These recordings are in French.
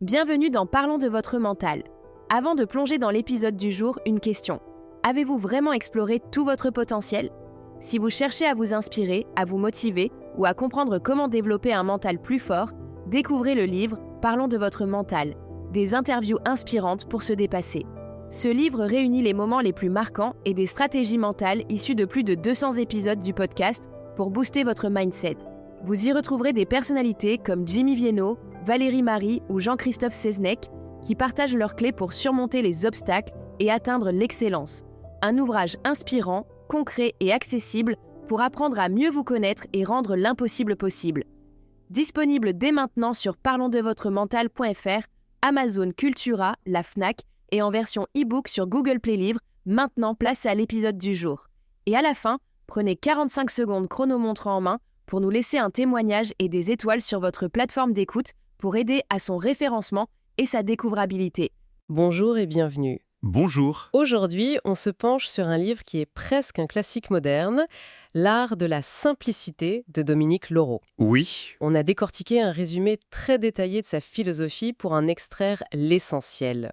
Bienvenue dans Parlons de votre mental. Avant de plonger dans l'épisode du jour, une question. Avez-vous vraiment exploré tout votre potentiel ? Si vous cherchez à vous inspirer, à vous motiver ou à comprendre comment développer un mental plus fort, découvrez le livre Parlons de votre mental, des interviews inspirantes pour se dépasser. Ce livre réunit les moments les plus marquants et des stratégies mentales issues de plus de 200 épisodes du podcast pour booster votre mindset. Vous y retrouverez des personnalités comme Jimmy Vienno, Valérie Marie ou Jean-Christophe Seznec qui partagent leurs clés pour surmonter les obstacles et atteindre l'excellence. Un ouvrage inspirant, concret et accessible pour apprendre à mieux vous connaître et rendre l'impossible possible. Disponible dès maintenant sur parlonsdevotremental.fr, Amazon Cultura, la Fnac et en version e-book sur Google Play Livres, maintenant place à l'épisode du jour. Et à la fin, prenez 45 secondes chronomontre en main pour nous laisser un témoignage et des étoiles sur votre plateforme d'écoute pour aider à son référencement et sa découvrabilité. Bonjour et bienvenue. Bonjour. Aujourd'hui, on se penche sur un livre qui est presque un classique moderne, L'art de la simplicité de Dominique Lauro. Oui, On a décortiqué un résumé très détaillé de sa philosophie pour en extraire l'essentiel.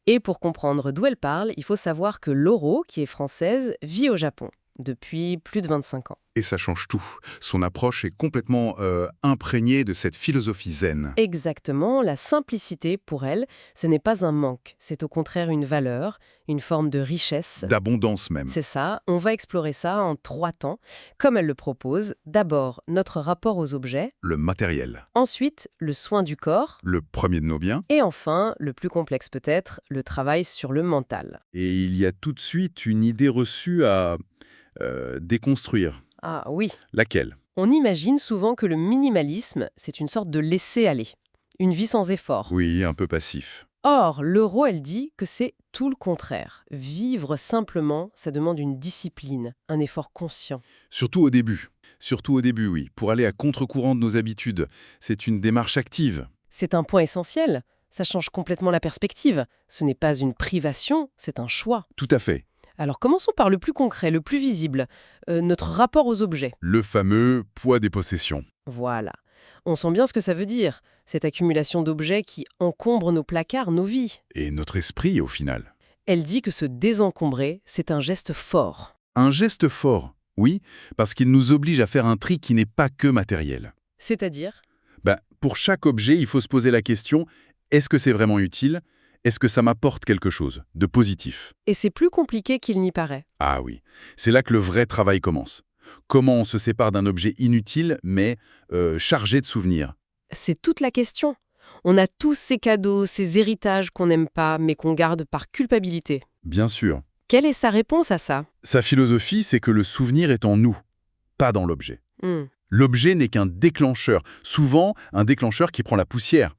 Et pour comprendre d'où elle parle, il faut savoir que Lauro, qui est française, vit au Japon depuis plus de 25 ans. et ça change tout. Son approche est complètement imprégnée de cette philosophie zen. Exactement, la simplicité, pour elle, ce n'est pas un manque, c'est au contraire une valeur, une forme de richesse. D'abondance même. C'est ça, on va explorer ça en 3 temps, comme elle le propose. D'abord, notre rapport aux objets, Le matériel. ensuite, le soin du corps, Le premier de nos biens. et enfin, le plus complexe peut-être, le travail sur le mental. Et il y a tout de suite une idée reçue à déconstruire. Ah oui, Laquelle ? on imagine souvent que le minimalisme, c'est une sorte de laisser-aller, une vie sans effort. Oui, un peu passif. Or, Lauro, elle dit que c'est tout le contraire. Vivre simplement, ça demande une discipline, un effort conscient. Surtout au début. Surtout au début, oui. Pour aller à contre-courant de nos habitudes. C'est une démarche active. C'est un point essentiel. Ça change complètement la perspective. Ce n'est pas une privation, c'est un choix. Tout à fait. Alors commençons par le plus concret, le plus visible, notre rapport aux objets. Le fameux poids des possessions. Voilà. On sent bien ce que ça veut dire, cette accumulation d'objets qui encombre nos placards, nos vies. Et notre esprit, au final. Elle dit que se désencombrer, c'est un geste fort. Un geste fort, oui, parce qu'il nous oblige à faire un tri qui n'est pas que matériel. C'est-à-dire ? Pour chaque objet, il faut se poser la question, est-ce que c'est vraiment utile ? Est-ce que ça m'apporte quelque chose de positif ? Et c'est plus compliqué qu'il n'y paraît. Ah oui, c'est là que le vrai travail commence. Comment on se sépare d'un objet inutile, mais chargé de souvenirs ? C'est toute la question. On a tous ces cadeaux, ces héritages qu'on n'aime pas, mais qu'on garde par culpabilité. Bien sûr. Quelle est sa réponse à ça ? Sa philosophie, c'est que le souvenir est en nous, pas dans l'objet. Hmm. L'objet n'est qu'un déclencheur, souvent un déclencheur qui prend la poussière.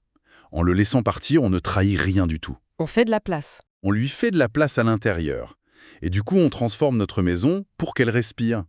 En le laissant partir, on ne trahit rien du tout. On fait de la place. On lui fait de la place à l'intérieur. Et du coup, on transforme notre maison pour qu'elle respire.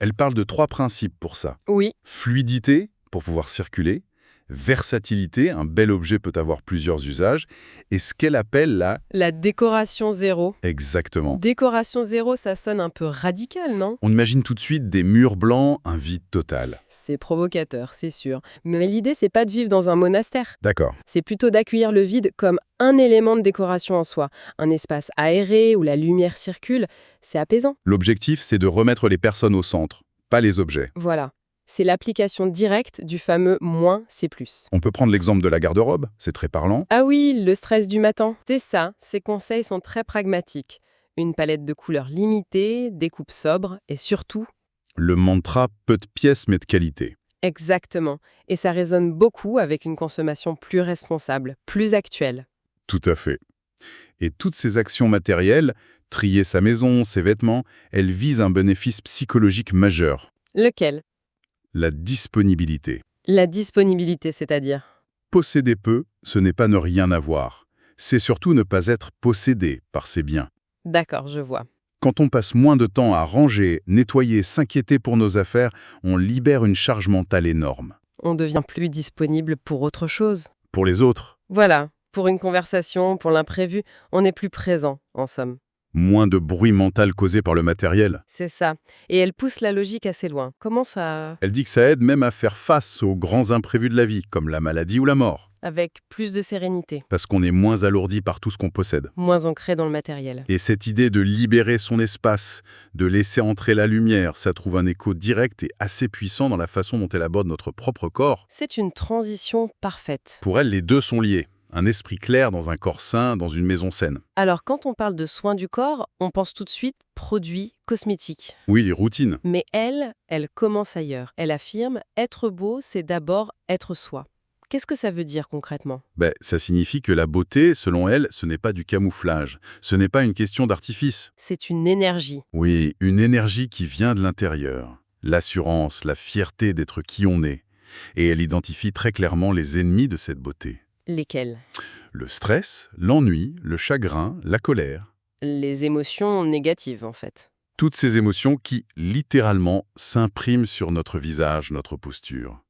Elle parle de 3 principes pour ça. Oui, Fluidité, pour pouvoir circuler. Versatilité, un bel objet peut avoir plusieurs usages. Et ce qu'elle appelle la décoration zéro. Exactement. Décoration zéro, ça sonne un peu radical, non ? On imagine tout de suite des murs blancs, un vide total. C'est provocateur, c'est sûr. Mais l'idée, c'est pas de vivre dans un monastère. D'accord. C'est plutôt d'accueillir le vide comme un élément de décoration en soi. Un espace aéré où la lumière circule, c'est apaisant. L'objectif, c'est de remettre les personnes au centre, pas les objets. Voilà. C'est l'application directe du fameux « moins, c'est plus ». On peut prendre l'exemple de la garde-robe, c'est très parlant. Ah oui, le stress du matin. C'est ça, ces conseils sont très pragmatiques. Une palette de couleurs limitée, des coupes sobres et surtout... Le mantra « peu de pièces mais de qualité Exactement. Et ça résonne beaucoup avec une consommation plus responsable, plus actuelle. ». Tout à fait. Et toutes ces actions matérielles, trier sa maison, ses vêtements, elles visent un bénéfice psychologique majeur. Lequel ? La disponibilité. La disponibilité, c'est-à-dire ? Posséder peu, ce n'est pas ne rien avoir. C'est surtout ne pas être possédé par ses biens. D'accord, je vois. Quand on passe moins de temps à ranger, nettoyer, s'inquiéter pour nos affaires, on libère une charge mentale énorme. On devient plus disponible pour autre chose. Pour les autres, Voilà, pour une conversation, pour l'imprévu, on est plus présent, en somme. moins de bruit mental causé par le matériel. C'est ça. Et elle pousse la logique assez loin. Comment ça... Elle dit que ça aide même à faire face aux grands imprévus de la vie, comme la maladie ou la mort. Avec plus de sérénité. Parce qu'on est moins alourdi par tout ce qu'on possède. Moins ancré dans le matériel. Et cette idée de libérer son espace, de laisser entrer la lumière, ça trouve un écho direct et assez puissant dans la façon dont elle aborde notre propre corps. C'est une transition parfaite. Pour elle, les deux sont liés. Un esprit clair dans un corps sain, dans une maison saine. Alors, quand on parle de soins du corps, on pense tout de suite produits cosmétiques. Oui, les routines. Mais elle commence ailleurs. Elle affirme « être beau, c'est d'abord être soi ». Qu'est-ce que ça veut dire concrètement? Ça signifie que la beauté, selon elle, ce n'est pas du camouflage. Ce n'est pas une question d'artifice. C'est une énergie. Oui, une énergie qui vient de l'intérieur. L'assurance, la fierté d'être qui on est. Et elle identifie très clairement les ennemis de cette beauté. Lesquels? Le stress, l'ennui, le chagrin, la colère. Les émotions négatives, en fait. Toutes ces émotions qui, littéralement, s'impriment sur notre visage, notre posture.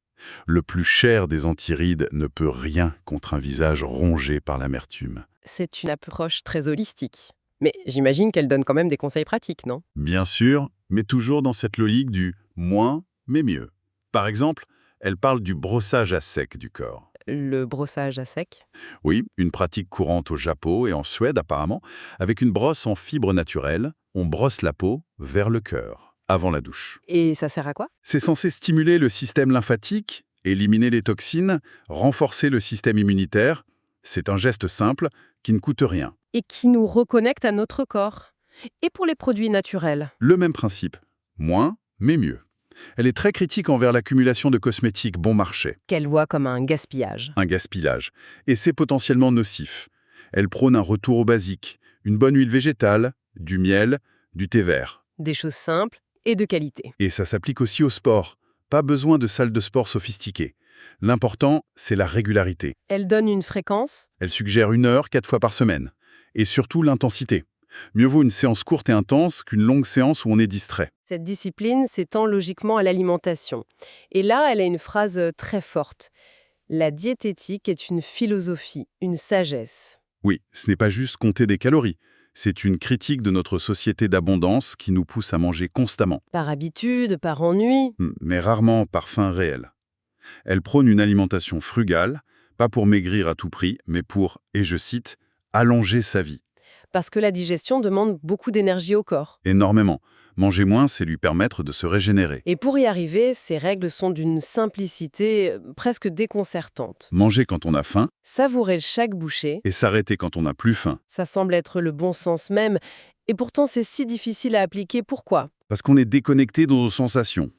Le plus cher des antirides ne peut rien contre un visage rongé par l'amertume. C'est une approche très holistique. Mais j'imagine qu'elle donne quand même des conseils pratiques, non? Bien sûr, mais toujours dans cette logique du moins, mais mieux. Par exemple, elle parle du brossage à sec du corps. Le brossage à sec? Oui, une pratique courante au Japon et en Suède apparemment. Avec une brosse en fibre naturelle, on brosse la peau vers le cœur, avant la douche. Et ça sert à quoi? C'est censé stimuler le système lymphatique, éliminer les toxines, renforcer le système immunitaire. C'est un geste simple qui ne coûte rien. Et qui nous reconnecte à notre corps. Et pour les produits naturels? Le même principe. Moins, mais mieux. Elle est très critique envers l'accumulation de cosmétiques bon marché. Qu'elle voit comme un gaspillage. Un gaspillage. Et c'est potentiellement nocif. Elle prône un retour au basique. Une bonne huile végétale, du miel, du thé vert. Des choses simples et de qualité. Et ça s'applique aussi au sport. Pas besoin de salles de sport sophistiquées. L'important, c'est la régularité. Elle donne une fréquence? Elle suggère 1 heure, 4 fois par semaine. Et surtout l'intensité. Mieux vaut une séance courte et intense qu'une longue séance où on est distrait. Cette discipline s'étend logiquement à l'alimentation. Et là, elle a une phrase très forte. La diététique est une philosophie, une sagesse. Oui, ce n'est pas juste compter des calories. C'est une critique de notre société d'abondance qui nous pousse à manger constamment. Par habitude, par ennui. Mais rarement par faim réelle. Elle prône une alimentation frugale, pas pour maigrir à tout prix, mais pour, et je cite, « allonger sa vie ». Parce que la digestion demande beaucoup d'énergie au corps. Énormément. Manger moins, c'est lui permettre de se régénérer. Et pour y arriver, ces règles sont d'une simplicité presque déconcertante. Manger quand on a faim. Savourer chaque bouchée. Et s'arrêter quand on n'a plus faim. Ça semble être le bon sens même. Et pourtant, c'est si difficile à appliquer. Pourquoi? Parce qu'on est déconnecté de nos sensations.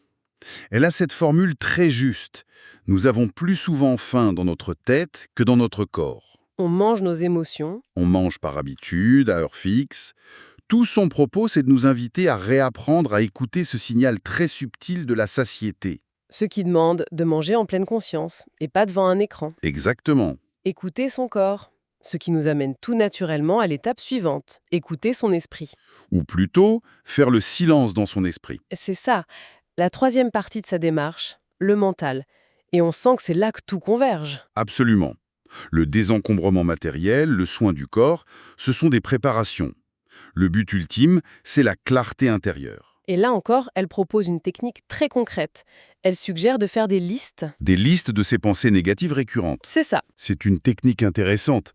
Elle a cette formule très juste. Nous avons plus souvent faim dans notre tête que dans notre corps. On mange nos émotions. On mange par habitude, à heure fixe. Tout son propos, c'est de nous inviter à réapprendre à écouter ce signal très subtil de la satiété. Ce qui demande de manger en pleine conscience, et pas devant un écran. Exactement. Écouter son corps. Ce qui nous amène tout naturellement à l'étape suivante, écouter son esprit. Ou plutôt, faire le silence dans son esprit. C'est ça, la troisième partie de sa démarche, le mental. Et on sent que c'est là que tout converge. Absolument. Le désencombrement matériel, le soin du corps, ce sont des préparations. Le but ultime, c'est la clarté intérieure. Et là encore, elle propose une technique très concrète. Elle suggère de faire des listes. Des listes de ces pensées négatives récurrentes. C'est ça. C'est une technique intéressante.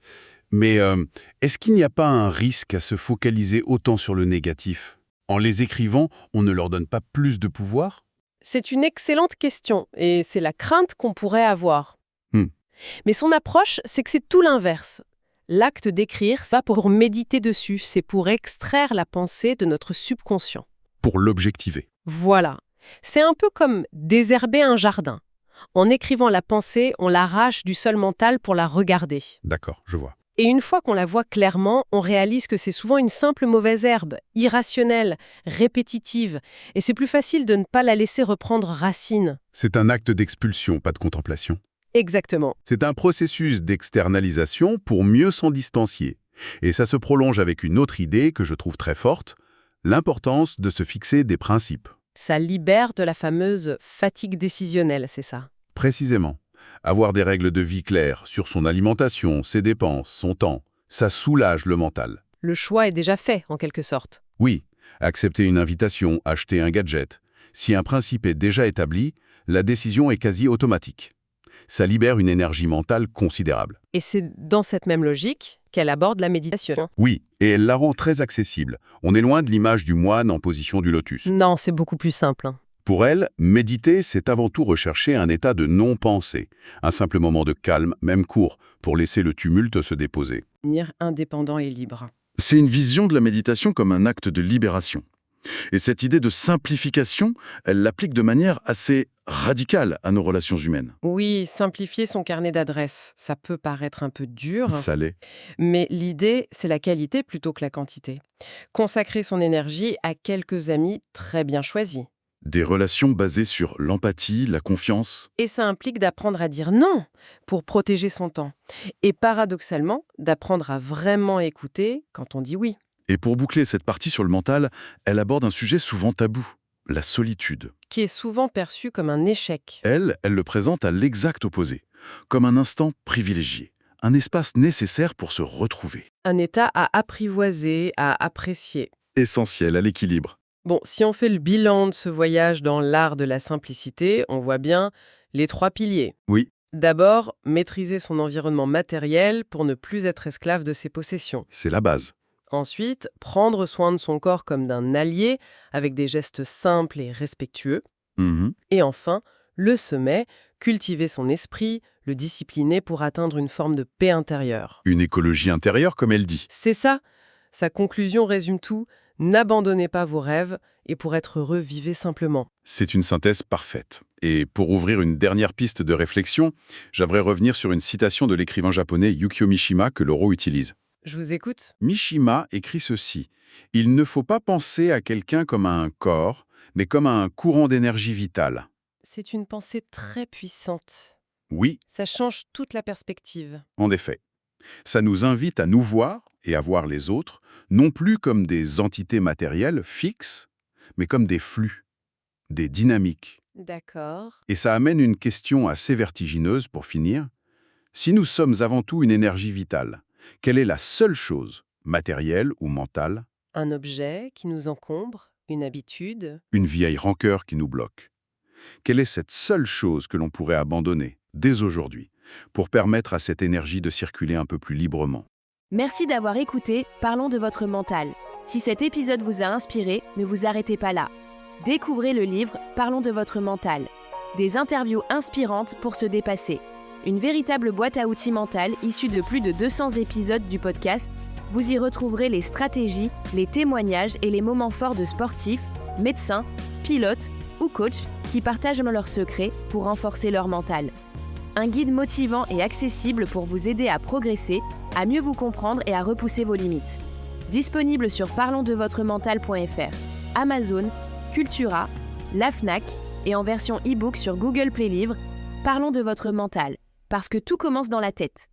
Mais est-ce qu'il n'y a pas un risque à se focaliser autant sur le négatif? En les écrivant, on ne leur donne pas plus de pouvoir? C'est une excellente question, et c'est la crainte qu'on pourrait avoir. Mais son approche, c'est que c'est tout l'inverse. L'acte d'écrire, c'est pas pour méditer dessus, c'est pour extraire la pensée de notre subconscient. Pour l'objectiver. Voilà. C'est un peu comme désherber un jardin. En écrivant la pensée, on l'arrache du sol mental pour la regarder. D'accord, je vois. Et une fois qu'on la voit clairement, on réalise que c'est souvent une simple mauvaise herbe, irrationnelle, répétitive, et c'est plus facile de ne pas la laisser reprendre racine. C'est un acte d'expulsion, pas de contemplation. Exactement. C'est un processus d'externalisation pour mieux s'en distancier. Et ça se prolonge avec une autre idée que je trouve très forte, l'importance de se fixer des principes. Ça libère de la fameuse fatigue décisionnelle, c'est ça? Précisément. Avoir des règles de vie claires sur son alimentation, ses dépenses, son temps, ça soulage le mental. Le choix est déjà fait, en quelque sorte. Oui, accepter une invitation, acheter un gadget. Si un principe est déjà établi, la décision est quasi automatique. Ça libère une énergie mentale considérable. Et c'est dans cette même logique qu'elle aborde la méditation. Oui, et elle la rend très accessible. On est loin de l'image du moine en position du lotus. Non, c'est beaucoup plus simple. Pour elle, méditer, c'est avant tout rechercher un état de non-pensée, un simple moment de calme, même court, pour laisser le tumulte se déposer. Devenir indépendant et libre. C'est une vision de la méditation comme un acte de libération. Et cette idée de simplification, elle l'applique de manière assez radicale à nos relations humaines. Oui, simplifier son carnet d'adresses, ça peut paraître un peu dur, Ça l'est. mais l'idée, c'est la qualité plutôt que la quantité. Consacrer son énergie à quelques amis très bien choisis. Des relations basées sur l'empathie, la confiance. Et ça implique d'apprendre à dire non pour protéger son temps. Et paradoxalement, d'apprendre à vraiment écouter quand on dit oui. Et pour boucler cette partie sur le mental, elle aborde un sujet souvent tabou, la solitude. Qui est souvent perçu comme un échec. Elle le présente à l'exact opposé, comme un instant privilégié, un espace nécessaire pour se retrouver. Un état à apprivoiser, à apprécier. Essentiel à l'équilibre. Bon, si on fait le bilan de ce voyage dans l'art de la simplicité, on voit bien les 3 piliers. Oui. D'abord, maîtriser son environnement matériel pour ne plus être esclave de ses possessions. C'est la base. Ensuite, prendre soin de son corps comme d'un allié, avec des gestes simples et respectueux. Et enfin, le sommet, cultiver son esprit, le discipliner pour atteindre une forme de paix intérieure. Une écologie intérieure, comme elle dit. C'est ça. Sa conclusion résume tout. N'abandonnez pas vos rêves et pour être heureux, vivez simplement. C'est une synthèse parfaite. Et pour ouvrir une dernière piste de réflexion, j'aimerais revenir sur une citation de l'écrivain japonais Yukio Mishima que Lauro utilise. Je vous écoute. Mishima écrit ceci. « Il ne faut pas penser à quelqu'un comme à un corps, mais comme à un courant d'énergie vitale. » C'est une pensée très puissante. Oui, Ça change toute la perspective. en effet. Ça nous invite à nous voir et à voir les autres, non plus comme des entités matérielles fixes, mais comme des flux, des dynamiques. D'accord. Et ça amène une question assez vertigineuse pour finir. Si nous sommes avant tout une énergie vitale, quelle est la seule chose, matérielle ou mentale, Un objet qui nous encombre, une habitude. une vieille rancœur qui nous bloque? Quelle est cette seule chose que l'on pourrait abandonner, dès aujourd'hui, pour permettre à cette énergie de circuler un peu plus librement? Merci d'avoir écouté Parlons de votre mental. Si cet épisode vous a inspiré, ne vous arrêtez pas là. Découvrez le livre Parlons de votre mental. Des interviews inspirantes pour se dépasser. Une véritable boîte à outils mentale issue de plus de 200 épisodes du podcast. Vous y retrouverez les stratégies, les témoignages et les moments forts de sportifs, médecins, pilotes ou coachs qui partagent leurs secrets pour renforcer leur mental. Un guide motivant et accessible pour vous aider à progresser, à mieux vous comprendre et à repousser vos limites. Disponible sur parlonsdevotremental.fr, Amazon, Cultura, la Fnac et en version e-book sur Google Play Livres. Parlons de votre mental, parce que tout commence dans la tête.